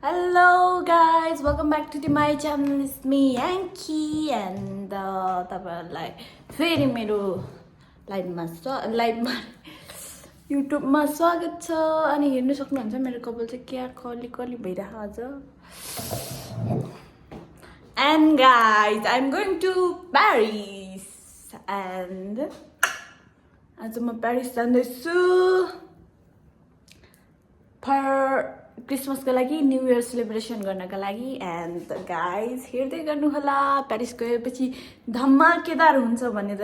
Hello guys, welcome back to my channel. It's me Yankee and तपाईहरुलाई फेरि मेरो लाइभमा युट्युबमा स्वागत छ अनि हेर्न सक्नुहुन्छ मेरो कपाल चाहिँ क्या कली भइरहेको आज. And guys, I'm going to Paris and आज म पेरिस जाँदैछु for क्रिसमसको लागि न्यू इयर सेलिब्रेसन गर्नको लागि. एन्ड गाइज हेर्दै गर्नु होला, पेरिस गएपछि धमाकेदार हुन्छ भनेर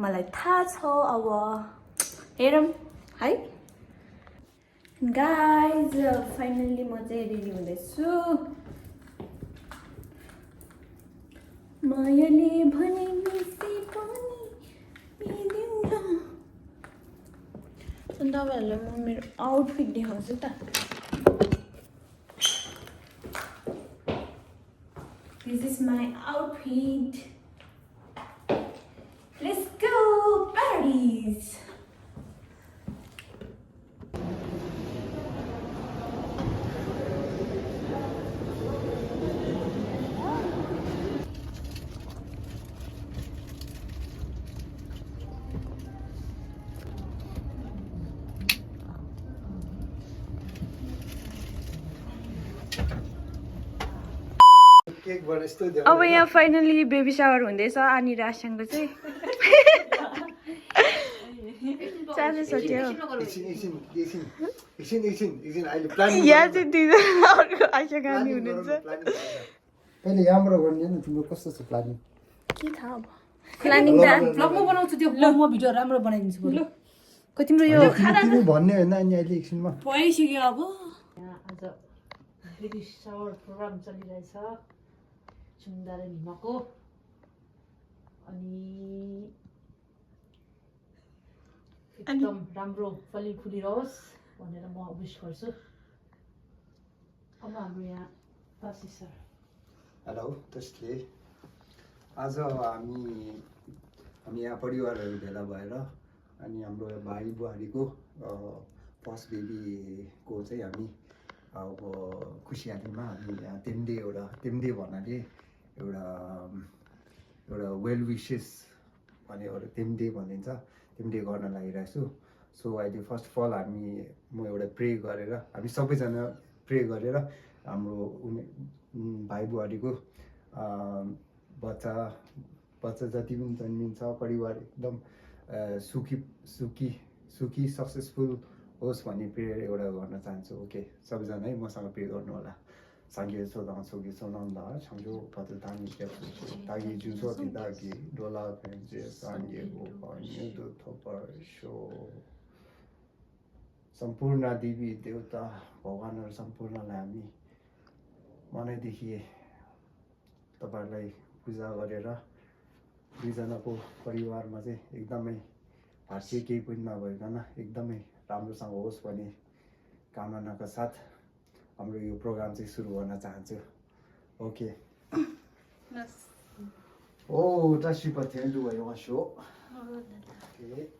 मलाई थाहा छ. अब हेरौँ है गाइज. फाइनल्ली म चाहिँ रेडी हुँदैछु. मायाले भने तपाईँहरूलाई म मेरो आउटफिट देखाउँछु त. This is my outfit. Let's go Paris. अब यहाँ फाइनली बेबी सावर हुँदैछ अनि राजसँग चाहिँ चाँडै सट्यो. यहाँ चाहिँ दुईजना अर्को आइसा गानी हुनुहुन्छ. पहिले यहाँबाट गर्ने नि, तिम्रो कस्तो छ प्लानिङ? के थाहा अब प्लानिङ त ब्लगमा बनाउँछु. त्यो ब्लगमा भिडियो राम्रो बनाइदिन्छु बरु. तिम्रो यो तिमी भन्ने होइन अनि अहिले एकछिनमा भइसक्यो. अब आज बेबी सावर प्रोग्राम चलिरहेछ सुन्दर हिमाको. अनि एकदम राम्रो फली फुलिरहोस् भनेर म विश गर्छु. अब हाम्रो यहाँ तासी सर. हेलो. त्यसले आज हामी यहाँ परिवारहरू भेला भएर अनि हाम्रो भाइ बुहारीको फर्स्ट बेबीको चाहिँ हामी अब खुसियालीमा हामी यहाँ तेम्दे भन्नाले एउटा वेल विसेस भने तेम्दे भनिन्छ, तेम्दे गर्न लागिरहेको छु. सो अहिले फर्स्ट अफ अल म एउटा प्रे गरेर हामी सबैजना प्रे गरेर हाम्रो भाइ बुहारीको बच्चा जति पनि जन्मिन्छ परिवार एकदम सुखी सक्सेसफुल होस् भन्ने प्रेयर एउटा गर्न चाहन्छु. ओके सबैजना है मसँग प्रे गर्नु होला. 상계 소당 속에 소난다 창조 받을 당이 당이 주소 디다기 돌아 벤제 산예고 바니도 토파쇼 सम्पूर्ण देवी देवता भगवानहरू सम्पूर्णलाई हामी मनैदेखि तपाईहरुलाई पूजा गरेर दुईजनाको परिवारमा चाहिँ एकदमै भाषी केही पनि नभइकन एकदमै राम्रोसँग होस् भन्ने कामनाका साथ हाम्रो यो प्रोग्राम चाहिँ सुरु गर्न चाहन्छु. ओके. ओ, 这是不天主用说。OK。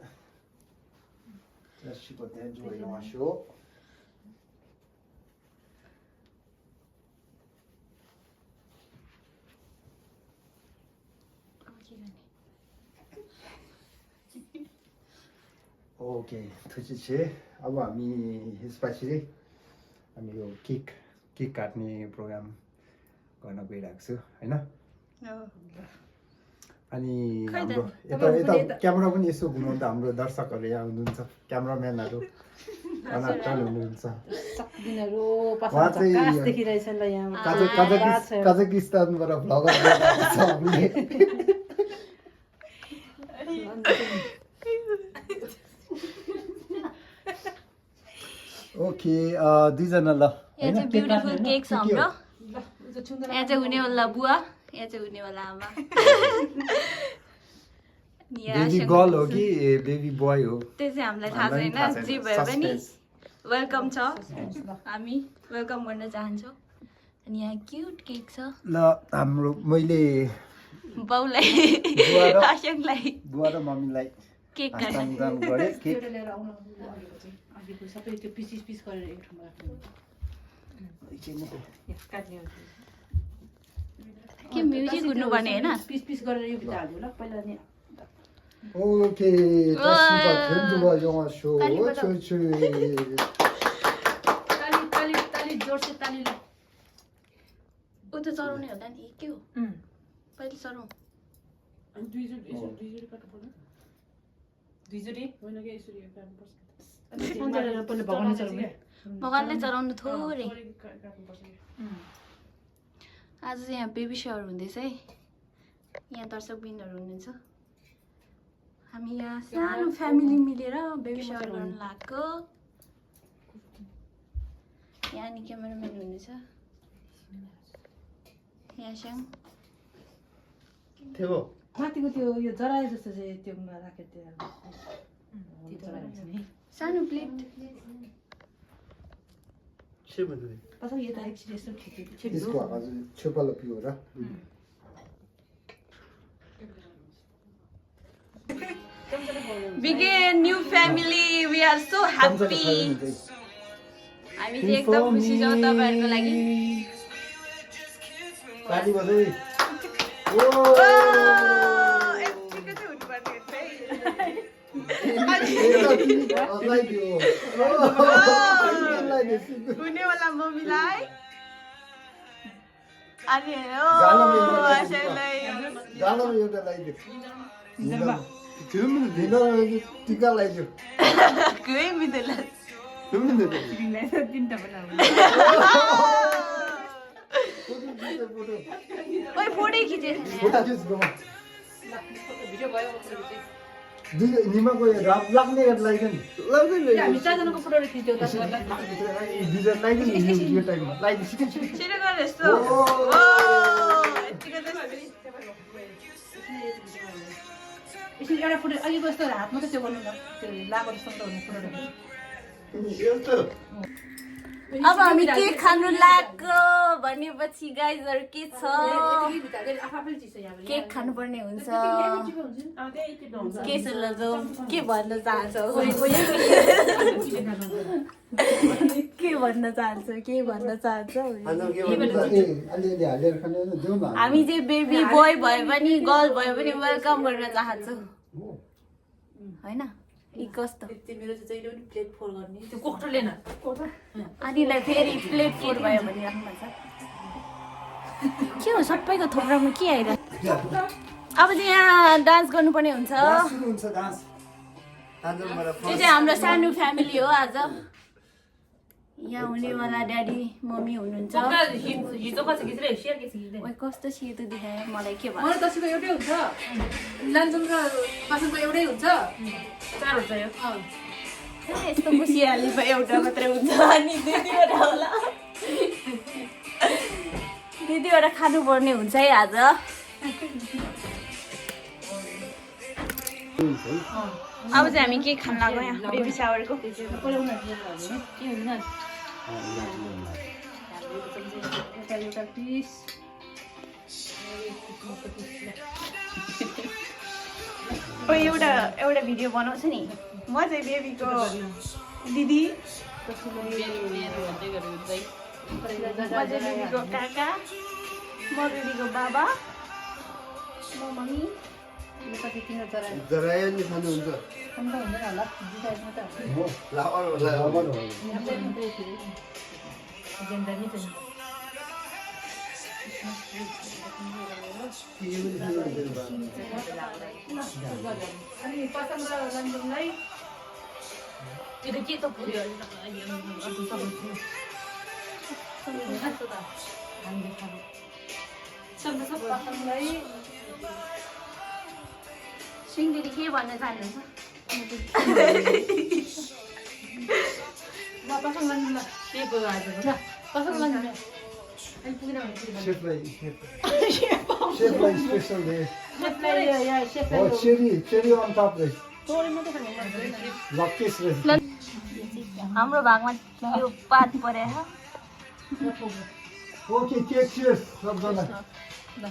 这是不天主用说。ओके. 这就是अब हामी यसपछि हामी यो केक काट्ने प्रोग्राम गर्न गइरहेको छु हैन. अनि हाम्रो यता क्यामेरा पनि यसो घुमाउँदा हाम्रो दर्शकहरू यहाँ हुनुहुन्छ, क्यामेराम्यानहरू अनाटन हुनुहुन्छ. सक्दिनहरु पाछा कास देखिरहेछ ल यहाँ. कजाकिस्तानबाट भ्लगर आएको छ हामीले. ओके दुईजना ल. यहाँ चाहिँ ब्युटिफुल केक छ हाम्रो. यहाँ चाहिँ हुनेवाला बुवा, यहाँ चाहिँ हुनेवाला आमा. बेबी गर्ल हो कि बेबी बोय हो त्यो चाहिँ हामीलाई थाहा छैन. जे भए पनि वेलकम छ, हामी वेलकम गर्न चाहन्छौँ. अनि यहाँ क्युट केक छ. ल हाम्रो मैले बाउलाई आशंकलाई बुवा र मम्मीलाई केक हस्तान्तरण गरे. केक सबै त्यो पिस गरेर एक ठाउँमा राख्नु. एकछिन काट्ने के म्युजिक हुनुपर्ने होइन पिस पिस गरेर यो भित्र हाल्दियो ल पहिला नि 오케이, 다시가 견두가 영화 쇼. 빨리 받아. 추추. ताली जोडसे ताली ल ऊ त चढाउने होला नि के हो पहिले चढाउँ अनि दुई जोडी काट्नु पर्दैन दुई जोडी होइन कि यसरी काट्नुपर्छ पहिला भगवान चढाउने भगवानले चढाउनु थोरै काट्नुपर्छ आज चाहिँ यहाँ बेबी सावर हुँदैछ है यहाँ दर्शकबिनहरू हुनुहुन्छ हामी यहाँ सानो फ्यामिली मिलेर बेबी सावर गर्न लागेको यहाँ नि क्यामेराम्यान हुनुहुन्छ यहाँसँग 대박. माथिको त्यो यो जराए जस्तो चाहिँ त्यो राखेर त्यो सानो प्लेट 치면 돼. पछाडि यता एकछिन यसो छिटो 디스코 아주 최발로 비워라. Begin new family. We are so happy. हामी चाहिँ एकदम खुसी छौँ तपाईँहरूको लागि ताली बजाई. ओ! यतिको चाहिँ हुनुपर्ने लगाइदियो. हुनेवाला मम्मीलाई अनि गालामा एउटा लगाइदियो. 그러면 내가 띠가 라이죠. गए मिदला 그러면 돼. तिनवटा बनाउनु ओइ फोटै खिचे फोटो खिच्नु. भिडियो भयो निमाको लाग्ने लाग्दैन. लाग्दैन. हामी चारजनाको फोटो खिच्यौ त डिजाइन लाग्दैन यो टाइममा. लाइदिनु छिटो छिटो. छिटो गर यस्तो ओ यतिको चाहिँ यसरी एउटा फोटो अघिको जस्तो हातमा चाहिँ त्यो गर्नु न त्यो लाएको जस्तो त हुनु फोटो यस्तो. अब हामी के खानु लाग्यो भनेपछि गाइजहरु के छ केक खानुपर्ने हुन्छ के सुलझौ के भन्न चाहन्छौ के भन्न चाहन्छौ अलिअलि हालेर खाने देऊ न. हामी चाहिँ बेबी बोय भए पनि गर्ल भए पनि वेलकम गर्न चाहन्छौ हैन यी कस्तो मेरो चाहिँ जहिले पनि प्लेट फोर गर्ने त्यो कोक्टो लेन अनिलाई फेरि प्लेट फोर भयो भने राख्नुपर्छ के हो सबैको थोप्रामा के आइरहेको अब चाहिँ यहाँ डान्स गर्नुपर्ने हुन्छ हुन्छ डान्स. यो चाहिँ हाम्रो सानो फ्यामिली हो आज यहाँ हुनेवाला ड्याडी मम्मी हुनुहुन्छ हिजो कसो खिच्दै सेयर के खिच्दै ओइ कस्तो सेतो देखायो मलाई के भयो मलाई दसैँको एउटै हुन्छ लान्छौँ र पासनको एउटै हुन्छ चार हुन्छ यो यस्तो खुसियाली एउटा मात्रै हुन्छ अनि दुईवटा होला दुईवटा खानुपर्ने हुन्छ है आज अब चाहिँ हामी के खान लाग्यो यहाँ बेबी सावरको के हुन्न एउटा पिस एउटा भिडियो बनाउँछु नि म चाहिँ बेबीको दिदी म चाहिँ बेबीको काका म बेबीको बाबा म मम्मी जरायो नि खानुहुन्छ. अन्त हुँदैन होला डिसाइड मात्रै हो लावर लावर हो. जेन्डर नि छैन अनि पसन्द र रञ्जनलाई त्यो के त पुग्यो पसन्दलाई सिङ्गेरी के भन्न चाहनुहुन्छ म पसन्द लान्छु ल के गयो आज ल पसन्द लान्छु अहिले पुगेन भने शेफलाई स्पेशल दे. शेफलाई हो चेरी अन टप दे. तोरी मात्रै खानु लक्केस रे. हाम्रो भागमा यो पात परेको ओके केक चियर्स सबजना. ल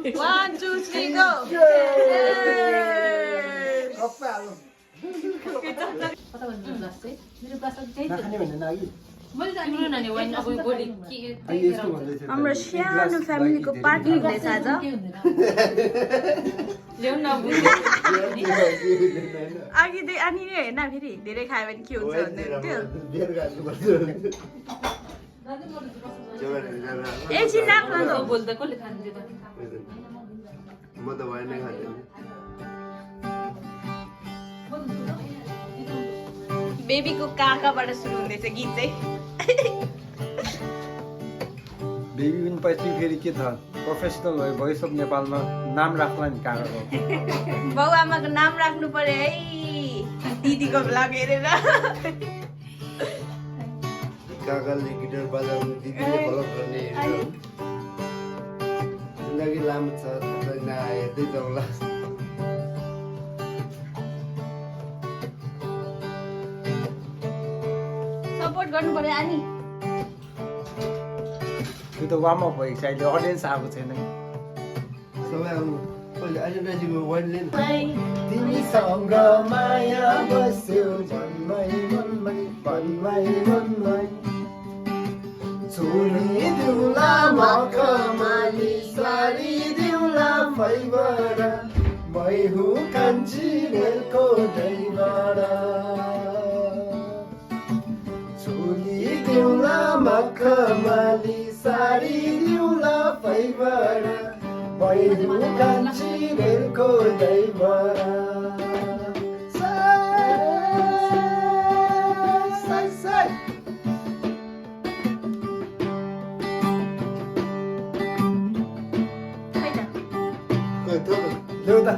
1 2 3 गो मेरो ग्लास चाहिँ मेरो ग्लास अझै त्यही नखाने भने नागी मैले त तिम्रो नानी वाइन अब भोलि के अहिले यस्तो भन्दै थियो हाम्रो सानो फ्यामिलीको पार्टी हुँदैछ आज ल्याउन अब अघि अनि नै होइन फेरि धेरै खायो भने के हुन्छ भन्दै थियो बियर गाड्नुपर्छ एकछिन राख्न त बोल्दा कसले खान्छ त म त वाइन नै खान्छु बेबीको काकाबाट सुरु हुँदैछ गीत चाहिँ बेबी पनि पछि फेरि के छ प्रोफेसनल भयो भोइस अफ नेपालमा नाम राख्ला नि काकाको बाउ आमाको नाम राख्नु पर्यो है दिदीको भ्लग हेरेर काकाले गिटार बजाउनु दिदीले फलो गर्ने जिन्दगी लामो छ तपाईँ नहेर्दै जाउँला सपोर्ट गर्नु पर्यो अनि त्यो त वार्म अप भएको छ अहिले अडियन्स आएको छैन सबै आउनु अहिले अहिले नजिकको वाइन लिनु तिमीसँग माया बस्यो मनमै मनमै मनमै मनमै छोरी दिउला मखमली सारी दिउला फाइबर मै हुँ कान्छी रेलको ड्राइभर छोरी दिउला मखमली सारी दिउला फाइबर मै हुँ कान्छी रेलको ड्राइभर ल्याउ त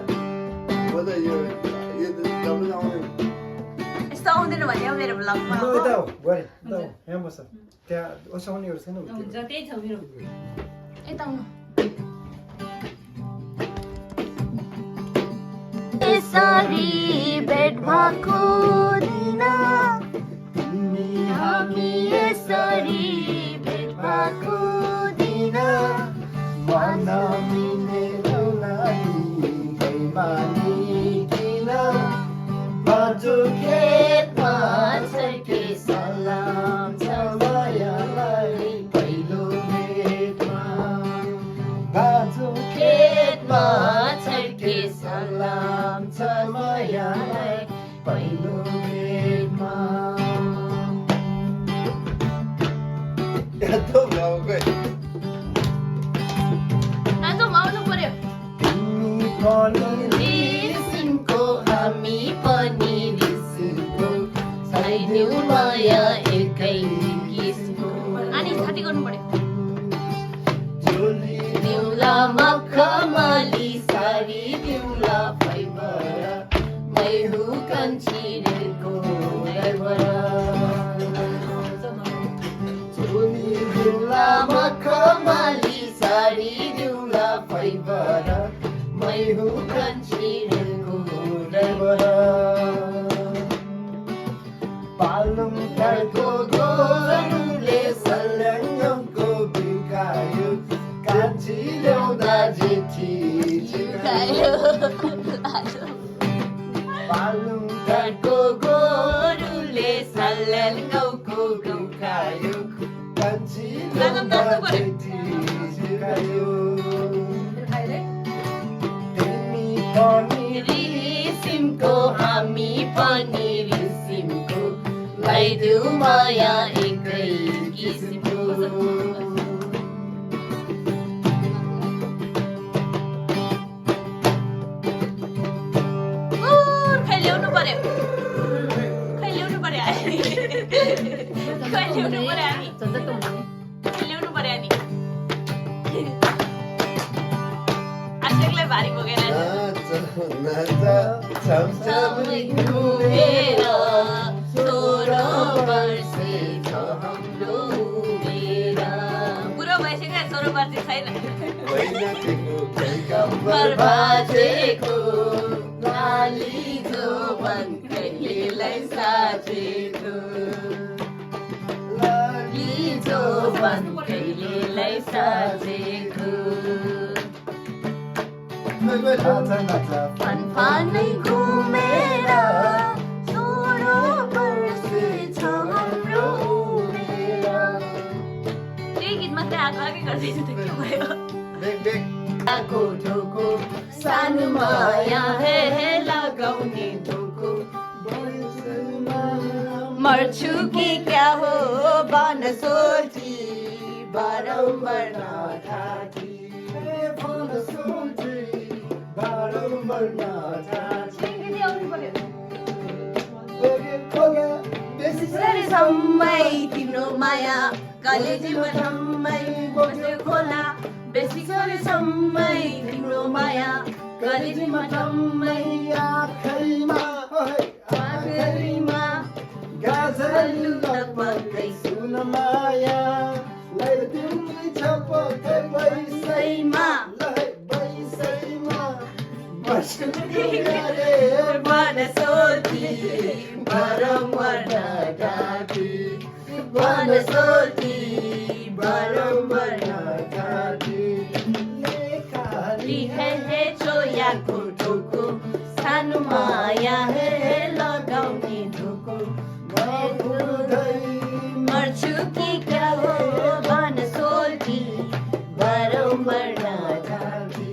म त यो त तपाईँ आउने यस्तो आउँदैन भने अब मेरो भ्लगमा ल यता हो गरे ल यहाँ बस त्यहाँ ओसाउनेहरू छैन हुन्छ त्यही छ मेरो यता आउनु यसरी भेट भएको दिन तिमी हामी यसरी भेट भएको दिन मन मिलेर नानी बैमानी किन बाजो खेतमा छर्के सलाम छ मायालाई पहिलो भेटमा बाजो खेतमा छर्के सलाम छ मायालाई पहिलो भेटमा यस्तो भाउकै नाचौँ आउनु पर्यो तिमी पनि रिसिमको हामी पनि रिसिमको छैनौँ माया एकै किसिमको अनि छाती गर्नु पर्यो झोली दिउला मखमली सारी दिउला फाइबर मै हुँ कान्छी रेलको ड्राइभर झोली दिउला मखमली सारी दिउला फाइबर मै हुँ कान्छी रेलको ड्राइभर पालुङ घरको गोरुले सल्याङको बिकायो कान्छी ल्याउँदा जेठी झुकायो पालुङ घरको गोरुले सल्यान गाउँको गुकायो कान्छी ल्याउँदा जेठी झुकायो तिमी पनि रिसिमको हामी पनि रिसिमको लगाइदेऊ माया एकै किसिमको खै ल्याउनु पर्यो खै ल्याउनु पर्यो खै ल्याउनु पर्यो हामी झन्झट हुने ल्याउनु पर्यो नि आशिकलाई भारी बोकेर घुमेर 16 वर्ष छ हाम्रो उमेर बुढो भइसक्यो 16 वर्ष छैन बर्बादेको लाली जोबन कहिलेलाई साथेको लाली जोबन कहिलेलाई साथेको फनफानै घुमेर 16 वर्ष गर्दैछु त के भयो बेग बेग आको ढोको सानो माया हे हे लगाउने ढोको मर्छु कि क्या हो बन सोची बारम्बार नठाकी सम्मै तिम्रो माया कलेजीमा ठम्मै बस्यो खोला बेसी गरे सम्मै तिम्रो माया कलेजीमा ठम्मै आखैमा आखिरीमा गाजल लगभगै सुन माया लैदिउँ छपकै सैमा बैसैमा बस्नु बन सोची बारम्बार नठाकी बन सोची बारम्बार नठाकी हे छोयाको ढोको सानो माया हे लगाउने ढोको मर्छु कि क्या हो बन सोची बारम्बार नठाकी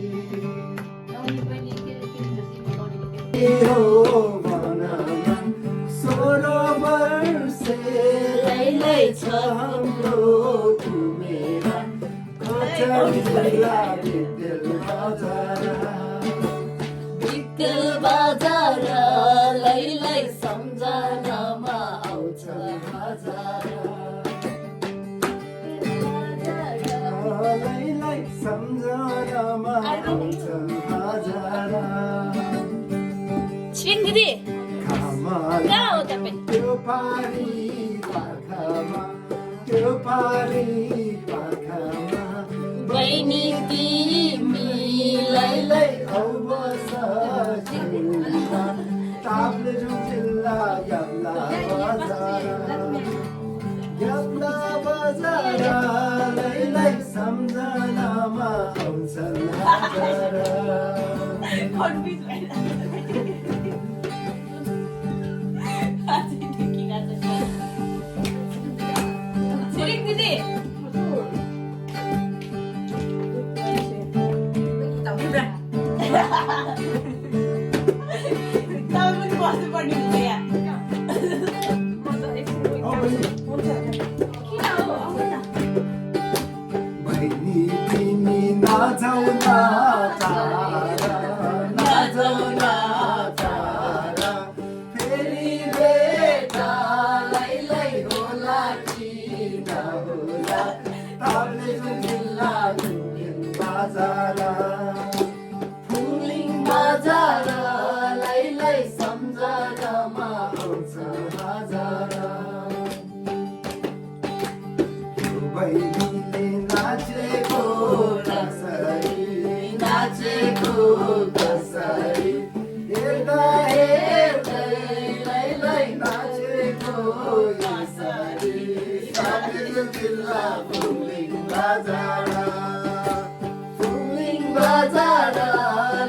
लैलै छ हाम्रो घुमेरा बित्तेल बजार लैलै सम्झनामा आउँछ हजार छिरिङ दिदी कहाँ हो तपाईँ त्यो पारी पाखामा बहिनी तिमीलाई लै औ बस ताप्लेजुङ जिल्ला यात्रा बजार लैलै सम्झनामा आउँछन् हजार छिरिङ दिदी तपाईँ पनि बस्नुपर्ने हुन्छ यहाँ किन हो आउनु न बहिनी तिमी नजाऊ न टाढा फेरि भेटा लैलै होला कि नहोला ताप्लेजुङ जिल्ला बजार फुलिङ बजार लैलै सम्झनामा आउँछ हजार बहिनीले नाचेको कसरी हेर्दा हेर्दै लैलै नाचेको यसरी ताप्लेजुङ जिल्ला फुलिङ बजार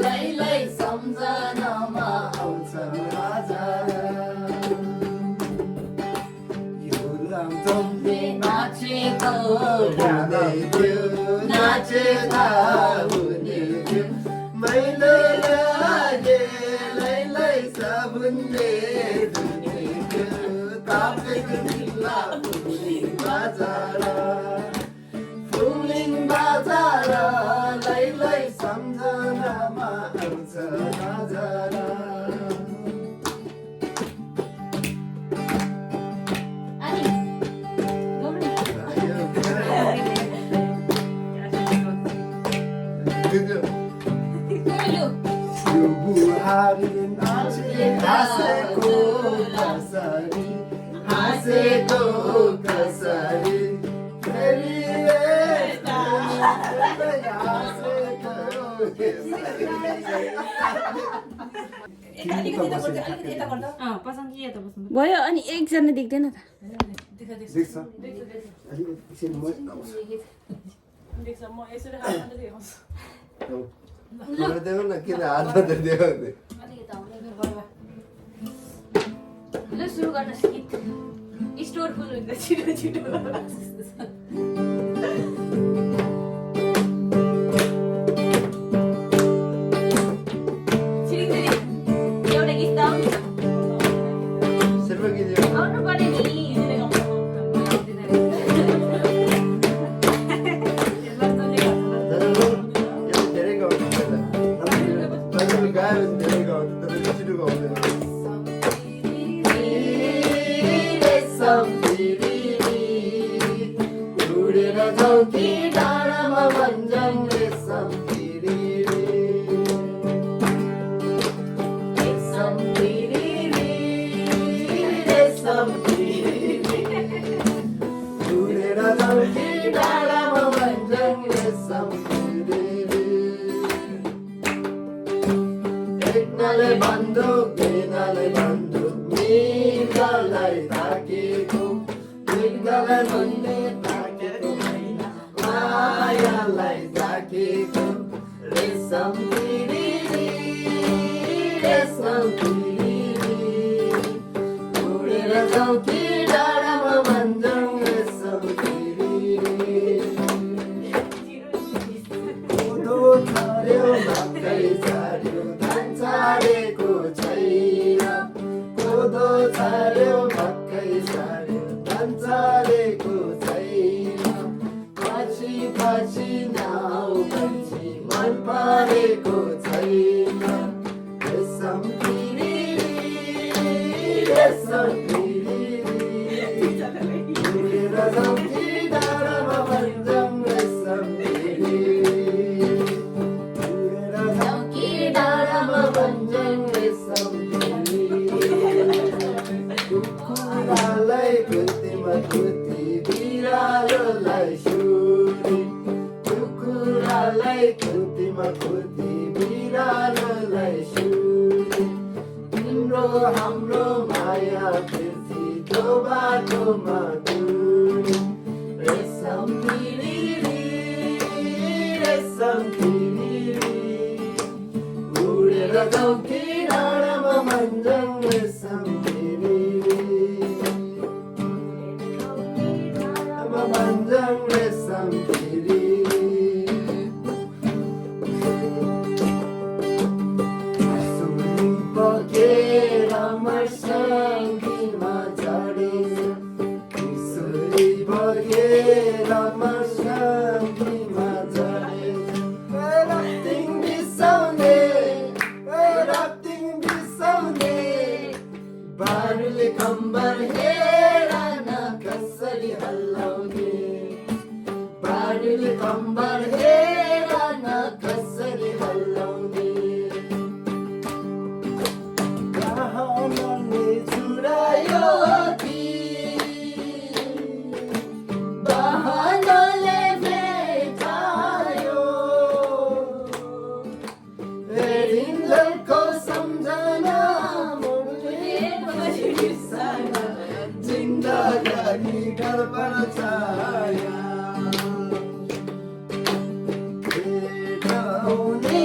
लैलै सम्झनामा आउँछन् हजार यो रमझमले नाचेको हुँदै थियो नाचेका हुने थियो मैलो लागे लैलै साबुनले धुने थियो ताप्लेजुङ जिल्ला फुलिङ बजार लैलै सम्झनामा आउँछ हजार यो बुहारी नाचे हाँसेको कसरी फेरि भयो अनि एकजना देख्दैन त देऊ न किन हातमा त देऊ ल सुरु गर्न गीत स्टोर फुल हुन्छ छिटो छिटो रेशम तिरिरी उडेर जाऊ कि डाँडामा भन्छन् रेशम तिरिरी रेशम तिरिरी रेशम तिरिरी उडेर जाऊ कि डाँडामा भन्छन् रेशम तिरिरी एकनाले बन्दुक दुईनाले बन्दुक मिर्गलाई ताकेको मिर्गलाई भन्ने ताकेको होइन मायालाई ताकेको रेशम तिरिरी रेशम तिरिरी उडेर जाऊ कि डाँडामा भन्छन् रेशम तिरिरी कोदो छर्यो मकै छर्यो धान छाडेको छैन कोदो छर्यो मकै छर्यो धान छाडेको छैन पछि पछि नाउ बन्छी मन परेको छैन रेशम तिरिरी रेशम तिरिरी उडेर जाऊ कि डाँडामा भन्छन् रेशम तिरिरी उडेर जाऊ कि डाँडामा भन्छन् रेशम तिरिरी कुखुरालाई खुत्तीमा खुत्ती बिरालोलाई सुरी कुखुरालाई खुत्तीमा खुत्ती बिरालोलाई सुरी तिम्रो हाम्रो माया बिर्सी जो बाटोमा दूरी रेशम तिरिरी रेशम तिरिरी उडेर जाऊ कि डाँडामा भन्छन् रेशम तिरिरी डाँडामा भन्छन् रेशम तिरिरी सुली बगेर मर्साङ्गीमा झरेछ सुली बगेर मर्साङ्गीमा झरेछ राप्तिङ बिसाउने राप्तिङ बिसाउने बारुले कम्बर हेर न कसरी हल्लाउने बारुले कम्बर हेर न कसरी हल्लाउने गहनाले चुरायो कि बहनाले भेटायो हेरिन्जेलको सम्झना मुडले बिर्सना जिन्दगानी गडबड छाया भेटाउने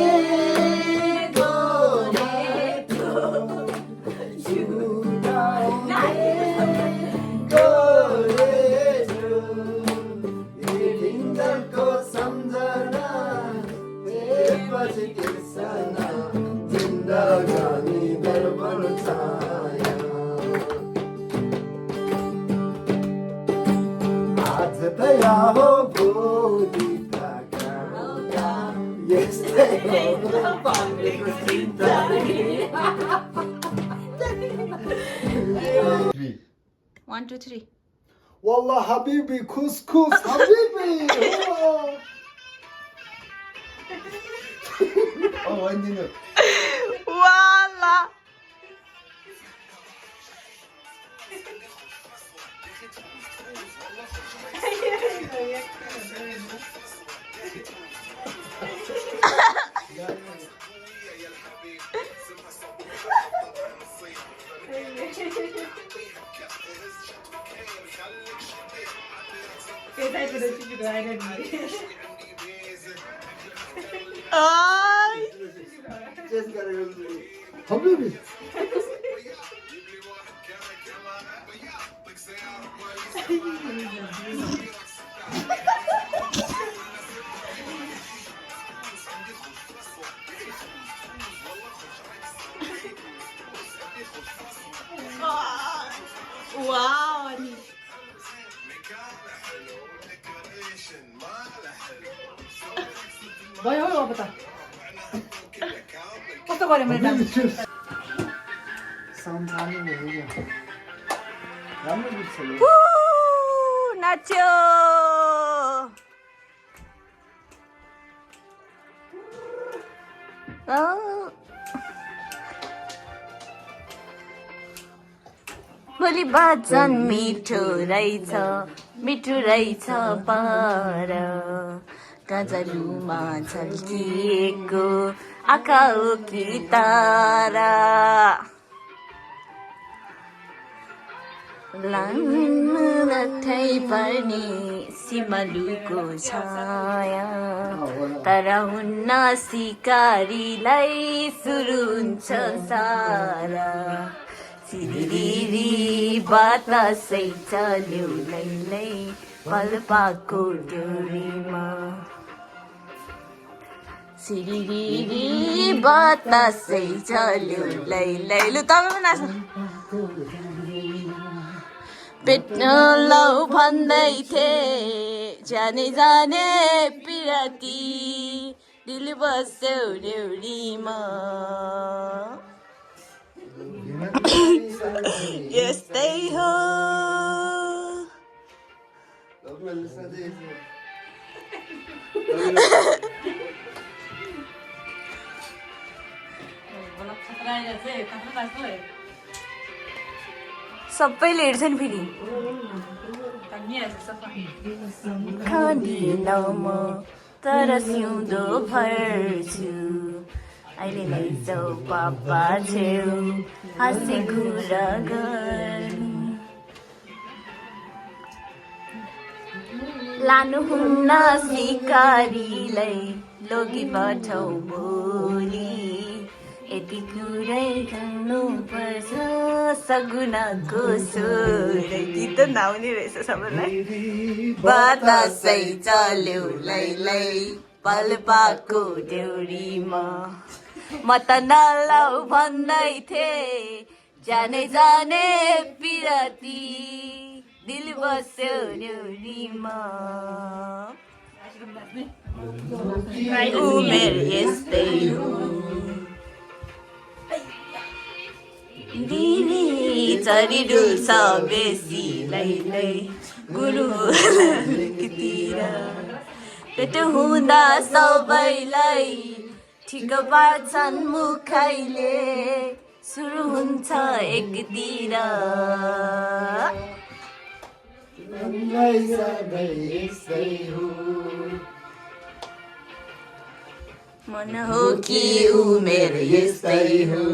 गोरेटो छुटाउने गोरेटो हेरिन्जेलको सम्झना त्यसपछि बिर्सना जिन्दगानी गडबड छाया आज तया हो भोलिका गाउँदा यस्तै होला पालेको चिन्ता One, two, three. والله حبيبي كسكس حبيبي Oh, عندنا Voila! Ay! حبيبي Wow! Ani. भयो हो अब त कस्तो गऱ्यो मैले डान्स सम्झानु भयो राम्रो गीत छ नि। नाच्यो भोलि वचन मिठो रहेछ पर गजलुमा झल्किएको आँखा हो कि तारा लाठै पर्ने सिमलुको छाया तर हुन्न सिकारीलाई सुरु हुन्छ सारा सिरिरी बतासै चल्यो लैलै पल्पाको डोरीमा सिरिरी बतासै चल्यो लैलै लु तपाईँ नाच्नु भेट्न लौ भन्दै थिए जाने पिराती दिल बस्यो ड्युरीमा यस्तै हो सबैले हेर्छ नि फेरि खाँदिनँ म तर सिउँदो भर्छु अहिले नै जाऊ पापा छेउ हाँसी कुरा गर्नु लानुहुन्न सिकारीलाई लोगी पठाउ भोलि यति कुरै गर्नुपर्छ सगुनाको स्वर गीत त नआउने रहेछ सबैलाई बतासै चल्यो लैलै पल्पाको ड्युरीमा म त नलौ भन्दै थिए जाने पिराती दिल बस्यो ड्युरीमा उमेर यस्तै हो दिदी चरी डुल्छ बेसी लैलै गुरुतिर पेट हुँदा सबैलाई ठिक पार्छन् मुखैले सुरु हुन्छ एकतिर मन हो कि उमेर यस्तै हो